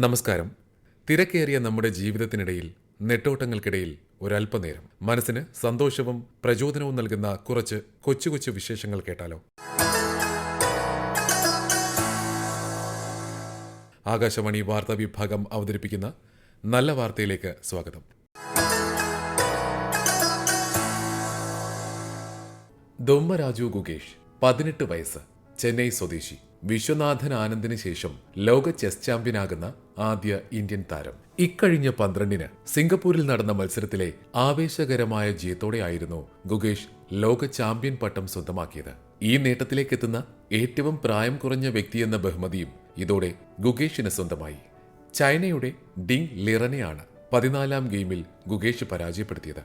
നമസ്കാരം. തിരക്കേറിയ നമ്മുടെ ജീവിതത്തിനിടയിൽ നെട്ടോട്ടങ്ങൾക്കിടയിൽ ഒരല്പനേരം മനസ്സിന് സന്തോഷവും പ്രചോദനവും നൽകുന്ന കുറച്ച് കൊച്ചു കൊച്ചു വിശേഷങ്ങൾ കേട്ടാലോ? ആകാശവാണി വാർത്താ വിഭാഗം അവതരിപ്പിക്കുന്ന നല്ല വാർത്തയിലേക്ക് സ്വാഗതം. ദൊമ്മരാജു ഗുഗേഷ്, 18 വയസ്സ്, ചെന്നൈ സ്വദേശി. വിശ്വനാഥൻ ആനന്ദിന് ശേഷം ലോക ചെസ് ചാമ്പ്യനാകുന്ന ആദ്യ ഇന്ത്യൻ താരം. ഇക്കഴിഞ്ഞ 12-ന് സിംഗപ്പൂരിൽ നടന്ന മത്സരത്തിലെ ആവേശകരമായ ജയത്തോടെയായിരുന്നു ഗുഗേഷ് ലോക ചാമ്പ്യൻ പട്ടം സ്വന്തമാക്കിയത്. ഈ നേട്ടത്തിലേക്കെത്തുന്ന ഏറ്റവും പ്രായം കുറഞ്ഞ വ്യക്തിയെന്ന ബഹുമതിയും ഇതോടെ ഗുഗേഷിന് സ്വന്തമായി. ചൈനയുടെ ഡിങ് ലിറനെയാണ് 14-ാം ഗെയിമിൽ ഗുഗേഷ് പരാജയപ്പെടുത്തിയത്.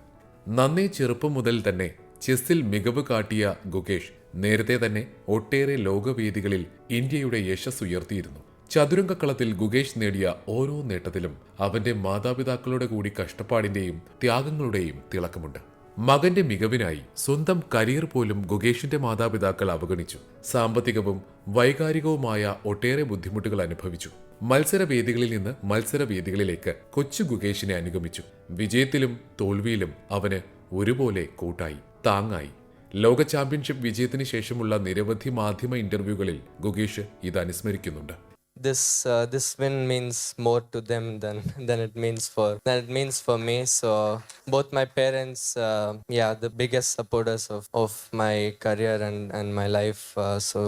നന്നേ ചെറുപ്പം മുതൽ തന്നെ ചെസ്സിൽ മികവ് കാട്ടിയ ഗുഗേഷ് നേരത്തെ തന്നെ ഒട്ടേറെ ലോകവേദികളിൽ ഇന്ത്യയുടെ യശസ് ഉയർത്തിയിരുന്നു. ചതുരംഗക്കളത്തിൽ ഗുഗേഷ് നേടിയ ഓരോ നേട്ടത്തിലും അവന്റെ മാതാപിതാക്കളുടെ കൂടി കഷ്ടപ്പാടിന്റെയും ത്യാഗങ്ങളുടെയും തിളക്കമുണ്ട്. മകന്റെ മികവിനായി സ്വന്തം കരിയർ പോലും ഗുഗേഷിന്റെ മാതാപിതാക്കൾ അവഗണിച്ചു. സാമ്പത്തികവും വൈകാരികവുമായ ഒട്ടേറെ ബുദ്ധിമുട്ടുകൾ അനുഭവിച്ചു. മത്സരവേദികളിൽ നിന്ന് മത്സരവേദികളിലേക്ക് കൊച്ചു ഗുഗേഷിനെ അനുഗമിച്ചു. വിജയത്തിലും തോൽവിയിലും അവന് ഒരുപോലെ കൂട്ടായി, താങ്ങായി. ലോക ചാമ്പ്യൻഷിപ്പ് വിജയത്തിന് ശേഷമുള്ള നിരവധി മാധ്യമ ഇന്റർവ്യൂകളിൽ ഗുഗേഷ് ഇത് അനുസ്മരിക്കുന്നുണ്ട്. This win means more to them than it means for me. So both my parents, the biggest supporters of my career and my life. So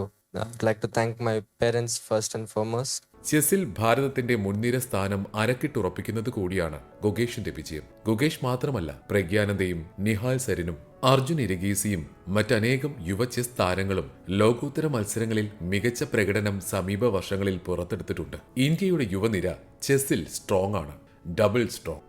I'd like to thank my parents first and foremost. ചെസ്സിൽ ഭാരതത്തിന്റെ മുൻനിര സ്ഥാനം അരക്കിട്ടുറപ്പിക്കുന്നത് കൂടിയാണ് ഗുഗേഷിന്റെ വിജയം. ഗുഗേഷ് മാത്രമല്ല, പ്രഗ്യാനന്ദയും നിഹാൽ സരിനും അർജുൻ ഇരഗീസിയും മറ്റനേകം യുവ chess താരങ്ങളും ലോകോത്തര മത്സരങ്ങളിൽ മികച്ച പ്രകടനം സമീപ വർഷങ്ങളിൽ പുറത്തെടുത്തിട്ടുണ്ട്. ഇന്ത്യയുടെ യുവനിര ചെസ്സിൽ സ്ട്രോങ് ആണ്, ഡബിൾ സ്ട്രോങ്.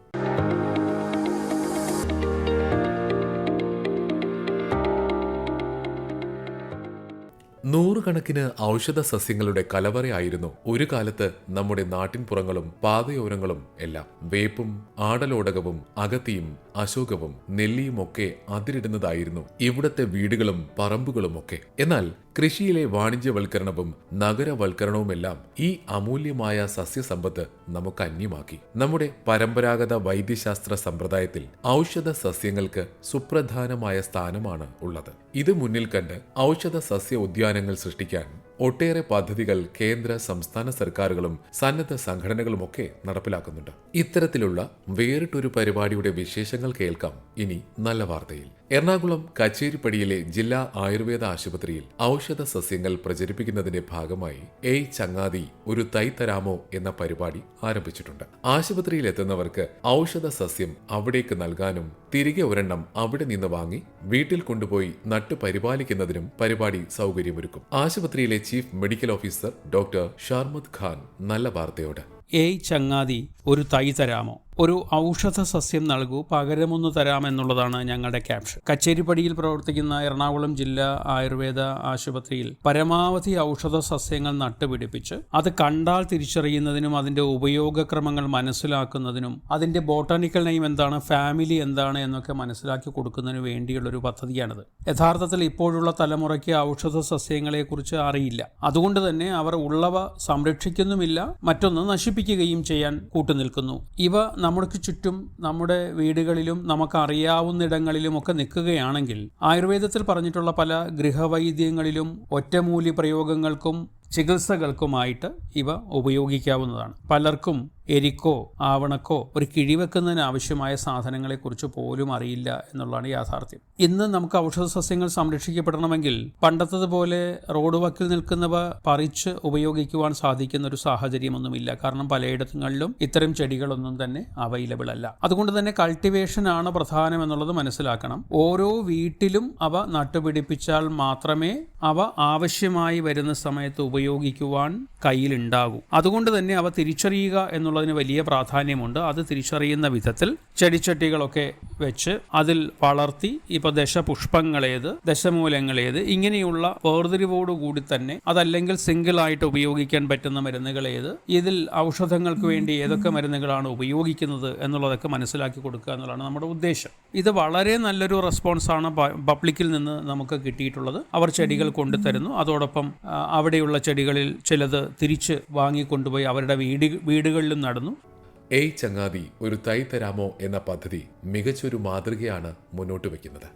നൂറുകണക്കിന് ഔഷധ സസ്യങ്ങളുടെ കലവറയായിരുന്നു ഒരു കാലത്ത് നമ്മുടെ നാട്ടിൻപുറങ്ങളും പാതയോരങ്ങളും എല്ലാം. വേപ്പും ആടലോടകവും അകത്തിയും അശോകവും നെല്ലിയുമൊക്കെ അതിരിടുന്നതായിരുന്നു ഇവിടത്തെ വീടുകളും പറമ്പുകളുമൊക്കെ. എന്നാൽ കൃഷിയിലെ വാണിജ്യവൽക്കരണവും നഗരവൽക്കരണവുമെല്ലാം ഈ അമൂല്യമായ സസ്യസമ്പത്ത് നമുക്ക് അന്യമാക്കി. നമ്മുടെ പരമ്പരാഗത വൈദ്യശാസ്ത്ര സമ്പ്രദായത്തിൽ ഔഷധ സസ്യങ്ങൾക്ക് സുപ്രധാനമായ സ്ഥാനമാണ് ഉള്ളത്. ഇത് മുന്നിൽ കണ്ട് ഔഷധ സസ്യ ഉദ്യാനങ്ങൾ സൃഷ്ടിക്കാൻ ഒട്ടേറെ പദ്ധതികൾ കേന്ദ്ര സംസ്ഥാന സർക്കാരുകളും സന്നദ്ധ സംഘടനകളുമൊക്കെ നടപ്പിലാക്കുന്നുണ്ട്. ഇത്തരത്തിലുള്ള വേറിട്ടൊരു പരിപാടിയുടെ വിശേഷങ്ങൾ കേൾക്കാം ഇനി നല്ല വാർത്തയിൽ. എറണാകുളം കച്ചേരിപ്പടിയിലെ ജില്ലാ ആയുർവേദ ആശുപത്രിയിൽ ഔഷധ സസ്യങ്ങൾ പ്രചരിപ്പിക്കുന്നതിന്റെ ഭാഗമായി ഏയ് ചങ്ങാതി ഒരു തൈ തരാമോ എന്ന പരിപാടി ആരംഭിച്ചിട്ടുണ്ട്. ആശുപത്രിയിൽ എത്തുന്നവർക്ക് ഔഷധ സസ്യം അവിടേക്ക് നൽകാനും തിരികെ ഒരെണ്ണം അവിടെ നിന്ന് വാങ്ങി വീട്ടിൽ കൊണ്ടുപോയി നട്ടു പരിപാലിക്കുന്നതിനും പരിപാടി സൗകര്യമൊരുക്കും. ആശുപത്രിയിലെ chief medical officer doctor Sharmad Khan നല്ല വാർത്തയോട് ഏയ് ചങ്ങാതി ഒരു തൈ തരാമോ, ഒരു ഔഷധ സസ്യം നൽകൂ, പകരമൊന്നു തരാമെന്നുള്ളതാണ് ഞങ്ങളുടെ ക്യാപ്ഷൻ. കച്ചേരിപ്പടിയിൽ പ്രവർത്തിക്കുന്ന എറണാകുളം ജില്ലാ ആയുർവേദ ആശുപത്രിയിൽ പരമാവധി ഔഷധ സസ്യങ്ങൾ നട്ടുപിടിപ്പിച്ച് അത് കണ്ടാൽ തിരിച്ചറിയുന്നതിനും അതിന്റെ ഉപയോഗക്രമങ്ങൾ മനസ്സിലാക്കുന്നതിനും അതിന്റെ ബോട്ടാണിക്കൽ നെയിം എന്താണ്, ഫാമിലി എന്താണ് എന്നൊക്കെ മനസ്സിലാക്കി കൊടുക്കുന്നതിന് വേണ്ടിയുള്ളൊരു പദ്ധതിയാണിത്. യഥാർത്ഥത്തിൽ ഇപ്പോഴുള്ള തലമുറയ്ക്ക് ഔഷധ സസ്യങ്ങളെക്കുറിച്ച് അറിയില്ല. അതുകൊണ്ട് തന്നെ അവർ ഉള്ളവ സംരക്ഷിക്കുന്നുമില്ല, മറ്റൊന്ന് നശിപ്പിക്കുകയും ചെയ്യാൻ കൂട്ടുനിൽക്കുന്നു. ഇവ നമുക്ക് ചുറ്റും നമ്മുടെ വീടുകളിലും നമുക്ക് അറിയാവുന്നിടങ്ങളിലും ഒക്കെ നിൽക്കുകയാണെങ്കിൽ ആയുർവേദത്തിൽ പറഞ്ഞിട്ടുള്ള പല ഗൃഹവൈദ്യങ്ങളിലും ഒറ്റമൂലി പ്രയോഗങ്ങൾക്കും ചികിത്സകൾക്കുമായിട്ട് ഇവ ഉപയോഗിക്കാവുന്നതാണ്. പലർക്കും എരിക്കോ ആവണക്കോ ഒരു കിഴിവെക്കുന്നതിന് ആവശ്യമായ സാധനങ്ങളെക്കുറിച്ച് പോലും അറിയില്ല എന്നുള്ളതാണ് യാഥാർത്ഥ്യം. ഇന്ന് നമുക്ക് ഔഷധ സസ്യങ്ങൾ സംരക്ഷിക്കപ്പെടണമെങ്കിൽ പണ്ടത്തതുപോലെ റോഡ് വക്കിൽ നിൽക്കുന്നവ പറിച്ച് ഉപയോഗിക്കുവാൻ സാധിക്കുന്ന ഒരു സാഹചര്യമൊന്നുമില്ല. കാരണം പലയിടങ്ങളിലും ഇത്തരം ചെടികളൊന്നും തന്നെ അവൈലബിൾ അല്ല. അതുകൊണ്ട് തന്നെ കൾട്ടിവേഷൻ ആണ് പ്രധാനം എന്നുള്ളത് മനസ്സിലാക്കണം. ഓരോ വീട്ടിലും അവ നട്ടുപിടിപ്പിച്ചാൽ മാത്രമേ അവ ആവശ്യമായി വരുന്ന സമയത്ത് ഉപയോഗിക്കുവാൻ കയ്യിലുണ്ടാകൂ. അതുകൊണ്ട് തന്നെ അവ തിരിച്ചറിയുക എന്നുള്ളതിന് വലിയ പ്രാധാന്യമുണ്ട്. അത് തിരിച്ചറിയുന്ന വിധത്തിൽ ചെടിച്ചട്ടികളൊക്കെ വെച്ച് അതിൽ വളർത്തി ഇപ്പോൾ ദശപുഷ്പങ്ങളേത് ദശമൂലങ്ങളേത് ഇങ്ങനെയുള്ള വേർതിരിവോടുകൂടി തന്നെ അതല്ലെങ്കിൽ സിംഗിളായിട്ട് ഉപയോഗിക്കാൻ പറ്റുന്ന മരുന്നുകളേത്, ഇതിൽ ഔഷധങ്ങൾക്ക് വേണ്ടി ഏതൊക്കെ മരുന്നുകളാണ് ഉപയോഗിക്കുന്നത് എന്നുള്ളതൊക്കെ മനസ്സിലാക്കി കൊടുക്കുക എന്നുള്ളതാണ് നമ്മുടെ ഉദ്ദേശം. ഇത് വളരെ നല്ലൊരു റെസ്പോൺസാണ് പബ്ലിക്കിൽ നിന്ന് നമുക്ക് കിട്ടിയിട്ടുള്ളത്. അവർ ചെടികൾ കൊണ്ടുതരുന്നു, അതോടൊപ്പം അവിടെയുള്ള ചെടികളിൽ ചിലത് തിരിച്ച് വാങ്ങിക്കൊണ്ടുപോയി അവരുടെ വീടുകളിലും നടന്നു. ഏയ് ചങ്ങാതി ഒരു തൈ തരാമോ എന്ന പദ്ധതി മികച്ചൊരു മാതൃകയാണ് മുന്നോട്ട് വയ്ക്കുന്നത്.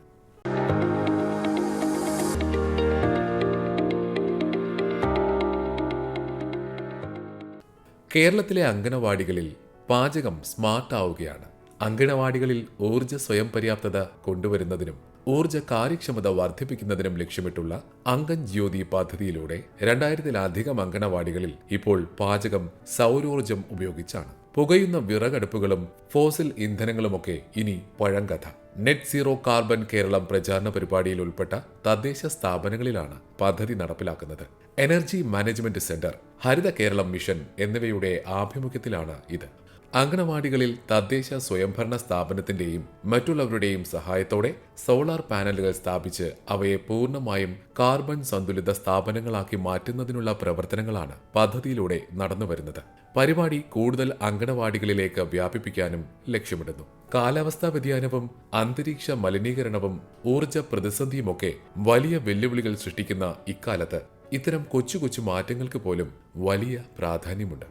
കേരളത്തിലെ അങ്കണവാടികളിൽ പാചകം സ്മാർട്ട് ആവുകയാണ്. അങ്കണവാടികളിൽ ഊർജ്ജ സ്വയം പര്യാപ്തത കൊണ്ടുവരുന്നതിനും ഊർജ്ജ കാര്യക്ഷമത വർദ്ധിപ്പിക്കുന്നതിനും ലക്ഷ്യമിട്ടുള്ള അങ്കൻ ജ്യോതി പദ്ധതിയിലൂടെ 2000-ലധികം അങ്കണവാടികളിൽ ഇപ്പോൾ പാചകം സൗരോർജ്ജം ഉപയോഗിച്ചാണ്. പുകയുന്ന വിറകടുപ്പുകളും ഫോസിൽ ഇന്ധനങ്ങളുമൊക്കെ ഇനി പഴങ്കഥ. നെറ്റ് സീറോ കാർബൺ കേരളം പ്രചാരണ പരിപാടിയിൽ ഉൾപ്പെട്ട തദ്ദേശ സ്ഥാപനങ്ങളിലാണ് പദ്ധതി നടപ്പിലാക്കുന്നത്. Energy management centre, Haritha Keralam mission എന്നിവയുടെ ആഭിമുഖ്യത്തിലാണ് ഇത്. അങ്കണവാടികളിൽ തദ്ദേശ സ്വയംഭരണ സ്ഥാപനത്തിന്റെയും മറ്റുള്ളവരുടെയും സഹായത്തോടെ സോളാർ പാനലുകൾ സ്ഥാപിച്ച് അവയെ പൂർണ്ണമായും കാർബൺ സന്തുലിത സ്ഥാപനങ്ങളാക്കി മാറ്റുന്നതിനുള്ള പ്രവർത്തനങ്ങളാണ് പദ്ധതിയിലൂടെ നടന്നുവരുന്നത്. പരിപാടി കൂടുതൽ അങ്കണവാടികളിലേക്ക് വ്യാപിപ്പിക്കാനും ലക്ഷ്യമിടുന്നു. കാലാവസ്ഥാ വ്യതിയാനവും അന്തരീക്ഷ മലിനീകരണവും ഊർജ്ജ പ്രതിസന്ധിയുമൊക്കെ വലിയ വെല്ലുവിളികൾ സൃഷ്ടിക്കുന്ന ഇക്കാലത്ത് ഇത്തരം കൊച്ചു കൊച്ചു മാറ്റങ്ങൾക്ക് പോലും വലിയ പ്രാധാന്യമുണ്ട്.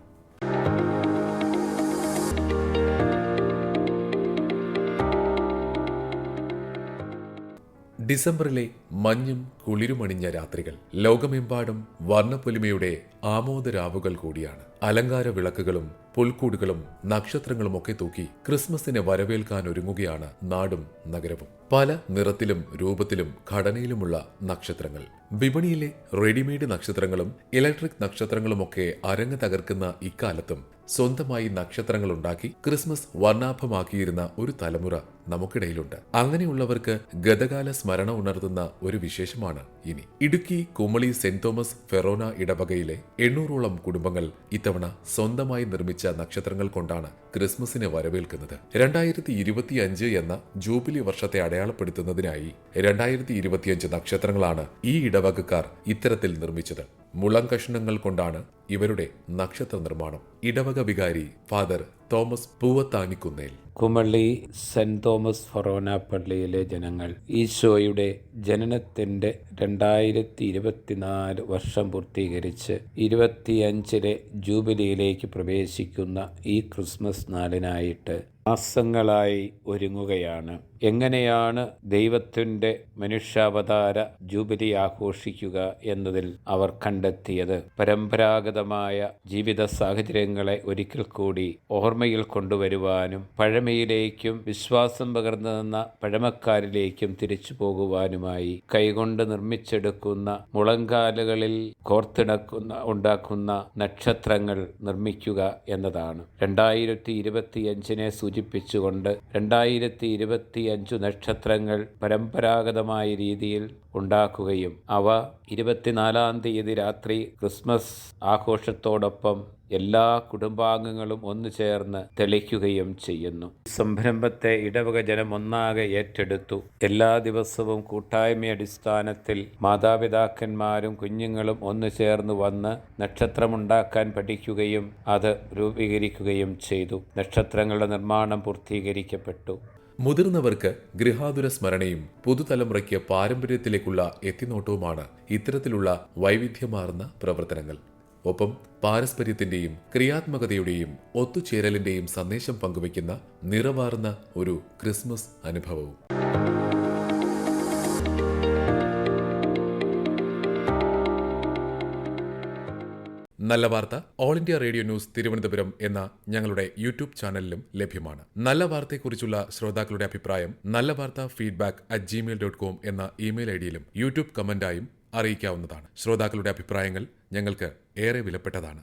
ഡിസംബറിലെ മഞ്ഞും കുളിരുമണിഞ്ഞ രാത്രികൾ ലോകമെമ്പാടും വർണ്ണപ്പൊലിമയുടെ ആമോദരാവുകൾ കൂടിയാണ്. അലങ്കാര വിളക്കുകളും പുൽക്കൂടുകളും നക്ഷത്രങ്ങളുമൊക്കെ തൂക്കി ക്രിസ്മസിനെ വരവേൽക്കാൻ ഒരുങ്ങുകയാണ് നാടും നഗരവും. പല നിറത്തിലും രൂപത്തിലും ഘടനയിലുമുള്ള നക്ഷത്രങ്ങൾ. വിപണിയിലെ റെഡിമെയ്ഡ് നക്ഷത്രങ്ങളും ഇലക്ട്രിക് നക്ഷത്രങ്ങളുമൊക്കെ അരങ്ങ് തകർക്കുന്ന ഇക്കാലത്തും സ്വന്തമായി നക്ഷത്രങ്ങൾ ഉണ്ടാക്കി ക്രിസ്മസ് വർണ്ണാഭമാക്കിയിരുന്ന ഒരു തലമുറ നമുക്കിടയിലുണ്ട്. അങ്ങനെയുള്ളവർക്ക് ഗതകാല സ്മരണ ഉണർത്തുന്ന ഒരു വിശേഷമാണ് ഇനി. ഇടുക്കി കുമളി സെന്റ് തോമസ് ഫെറോന ഇടവകയിലെ 800ഓളം കുടുംബങ്ങൾ ഇത്തവണ സ്വന്തമായി നിർമ്മിച്ച നക്ഷത്രങ്ങൾ കൊണ്ടാണ് ക്രിസ്മസിനെ വരവേൽക്കുന്നത്. 2025 എന്ന ജൂബിലി വർഷത്തെ അടയാളപ്പെടുത്തുന്നതിനായി 2025 നക്ഷത്രങ്ങളാണ് ഈ ഇടവകക്കാർ ഇത്തരത്തിൽ നിർമ്മിച്ചത്. മുളം കഷ്ണങ്ങൾ കൊണ്ടാണ് ഇവരുടെ നക്ഷത്ര നിർമ്മാണം. ഇടവക വികാരി father Thomas Poovathanikunnel. Kumily saint Thomas ഫൊറോന പള്ളിയിലെ ജനങ്ങൾ ഈശോയുടെ ജനനത്തിന്റെ 2024 വർഷം പൂർത്തീകരിച്ച് 25 ജൂബിലിയിലേക്ക് പ്രവേശിക്കുന്ന ഈ ക്രിസ്മസ് നാളിനായിട്ട് മാസങ്ങളായി ഒരുങ്ങുകയാണ്. എങ്ങനെയാണ് ദൈവത്തിൻ്റെ മനുഷ്യാവതാര ജൂബിലി ആഘോഷിക്കുക എന്നതിൽ അവർ കണ്ടെത്തിയത് പരമ്പരാഗതമായ ജീവിത സാഹചര്യങ്ങളെ ഒരിക്കൽ കൂടി ഓർമ്മയിൽ കൊണ്ടുവരുവാനും പഴമയിലേക്കും വിശ്വാസം പകർന്നു നിന്ന പഴമക്കാരിലേക്കും തിരിച്ചു പോകുവാനുമായി കൈകൊണ്ട് നിർമ്മിച്ചെടുക്കുന്ന മുളങ്കാലുകളിൽ ഉണ്ടാക്കുന്ന നക്ഷത്രങ്ങൾ നിർമ്മിക്കുക എന്നതാണ്. 2025 സൂചിപ്പിച്ചുകൊണ്ട് 2025 നക്ഷത്രങ്ങൾ പരമ്പരാഗതമായ രീതിയിൽ ഉണ്ടാക്കുകയും അവ 24-ാം തീയതി രാത്രി ക്രിസ്മസ് ആഘോഷത്തോടൊപ്പം എല്ലാ കുടുംബാംഗങ്ങളും ഒന്നു ചേർന്ന് തെളിക്കുകയും ചെയ്യുന്നു. സംരംഭത്തെ ഇടവക ജനം ഒന്നാകെ ഏറ്റെടുത്തു. എല്ലാ ദിവസവും കൂട്ടായ്മയടിസ്ഥാനത്തിൽ മാതാപിതാക്കന്മാരും കുഞ്ഞുങ്ങളും ഒന്നു ചേർന്ന് വന്ന് നക്ഷത്രമുണ്ടാക്കാൻ പഠിക്കുകയും അത് രൂപീകരിക്കുകയും ചെയ്തു. നക്ഷത്രങ്ങളുടെ നിർമ്മാണം പൂർത്തീകരിക്കപ്പെട്ടു. മുതിർന്നവർക്ക് ഗൃഹാതുര സ്മരണയും പുതുതലമുറയ്ക്ക് പാരമ്പര്യത്തിലേക്കുള്ള എത്തിനോട്ടവുമാണ് ഇത്തരത്തിലുള്ള വൈവിധ്യമാർന്ന പ്രവർത്തനങ്ങൾ. ഒപ്പം പാരസ്പര്യത്തിന്റെയും ക്രിയാത്മകതയുടെയും ഒത്തുചേരലിന്റെയും സന്ദേശം പങ്കുവയ്ക്കുന്ന നിറവാർന്ന ഒരു ക്രിസ്മസ് അനുഭവവും. നല്ല വാർത്ത all India radio news Thiruvananthapuram എന്ന ഞങ്ങളുടെ യൂട്യൂബ് ചാനലിലും ലഭ്യമാണ്. നല്ല വാർത്തയെക്കുറിച്ചുള്ള ശ്രോതാക്കളുടെ അഭിപ്രായം nallavaartha@gmail.com എന്ന ഇമെയിൽ ഐഡിയിലും യൂട്യൂബ് കമന്റായും അറിയിക്കാവുന്നതാണ്. ശ്രോതാക്കളുടെ അഭിപ്രായങ്ങൾ ഞങ്ങൾക്ക് ഏറെ വിലപ്പെട്ടതാണ്.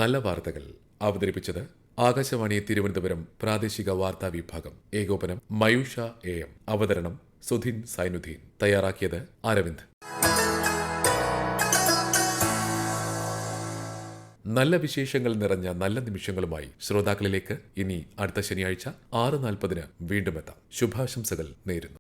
നല്ല വാർത്തകൾ അവതരിപ്പിച്ചത് ആകാശവാണി തിരുവനന്തപുരം പ്രാദേശിക വാർത്താ വിഭാഗം. ഏകോപനം മയൂഷ AM. അവതരണം സുധിൻ സൈനുദ്ദീൻ. തയ്യാറാക്കിയത് അരവിന്ദ്. നല്ല വിശേഷങ്ങൾ നിറഞ്ഞ നല്ല നിമിഷങ്ങളുമായി ശ്രോതാക്കളിലേക്ക് ഇനി അടുത്ത ശനിയാഴ്ച 6:40 വീണ്ടും എത്താം. ശുഭാശംസകൾ നേരുന്നു.